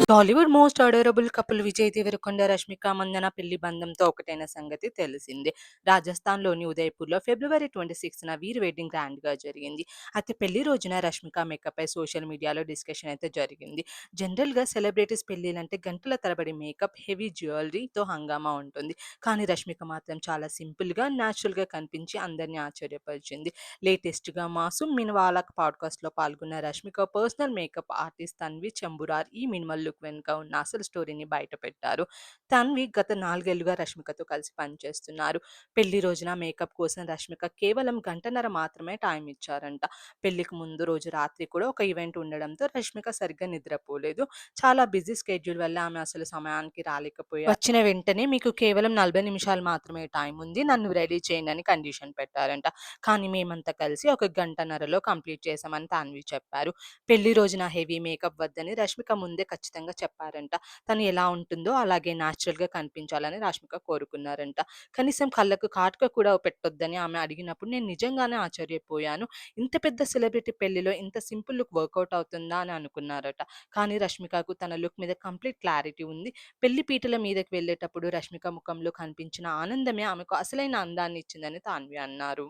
Tollywood most adorable couple Vijay Deverakonda, Rashmika Mandanna పెళ్లి బంధంతో ఒకటైన సంగతి తెలిసిందే. రాజస్థాన్‌లోని ఉదయ్‌పూర్‌లో ఫిబ్రవరి 26న వీరి వెడ్డింగ్ గ్రాండ్‌గా జరిగింది. అయితే పెళ్లి రోజున రష్మిక మేకప్‌పై సోషల్ మీడియాలో డిస్కషన్ అయితే జరిగింది. జనరల్‌గా సెలబ్రిటీస్ పెళ్లిలంటే గంటల తరబడి మేకప్, హెవీ జ్యువెలరీతో హంగామా ఉంటుంది. కానీ రష్మిక మాత్రం చాలా సింపుల్‌గా, న్యాచురల్‌గా కనిపించి అందరిని ఆశ్చర్యపరిచింది. లేటెస్ట్‌గా 'మాసూమ్ మినవాలా' పాడ్‌కాస్ట్‌లో పాల్గొన్న Rashmika personal makeup artist Tanvi Chemburkar ఈ మినిమల్ లుక్ వెనుక ఉన్న అసలు స్టోరీని బయటపెట్టారు. తన్వి గత 4 ఏళ్లుగా రష్మికతో కలిసి పనిచేస్తున్నారు. పెళ్లి రోజున మేకప్ కోసం రష్మిక కేవలం గంటన్నర మాత్రమే టైం ఇచ్చారంట. పెళ్లికి ముందు రోజు రాత్రి కూడా ఒక ఈవెంట్ ఉండడంతో రష్మిక సరిగ్గా నిద్రపోలేదు. చాలా బిజీ స్కెడ్యూల్ వల్ల ఆమె అసలు సమయానికి రాలేకపోయారు. వచ్చిన వెంటనే మీకు కేవలం 40 నిమిషాలు మాత్రమే టైం ఉంది. నన్ను రెడీ చేయండి అని కండిషన్ పెట్టారంట. కానీ మేమంతా కలిసి ఒక గంటన్నరలో కంప్లీట్ చేశామని తన్వి చెప్పారు. పెళ్లి రోజున హెవీ మేకప్ వద్దని రష్మిక ముందే ఖచ్చితంగా చెప్పారంట. తను ఎలా ఉంటుందో అలాగే న్యాచురల్‌గా కనిపించాలని రష్మిక కోరుకున్నారంట. కనీసం కళ్ళకు కాటుక కూడా పెట్టొద్దని ఆమె అడిగినప్పుడు నేను నిజంగానే ఆశ్చర్యపోయాను. ఇంత పెద్ద సెలబ్రిటీ పెళ్లిలో ఇంత సింపుల్ లుక్ వర్కౌట్ అవుతుందా అని అనుకున్నారట. కానీ రష్మికకు తన లుక్ మీద కంప్లీట్ క్లారిటీ ఉంది. పెళ్లి పీటల మీదకి వెళ్ళేటప్పుడు రష్మిక ముఖంలో కనిపించిన ఆనందమే ఆమెకు అసలైన అందాన్ని ఇచ్చిందని తాన్వి అన్నారు.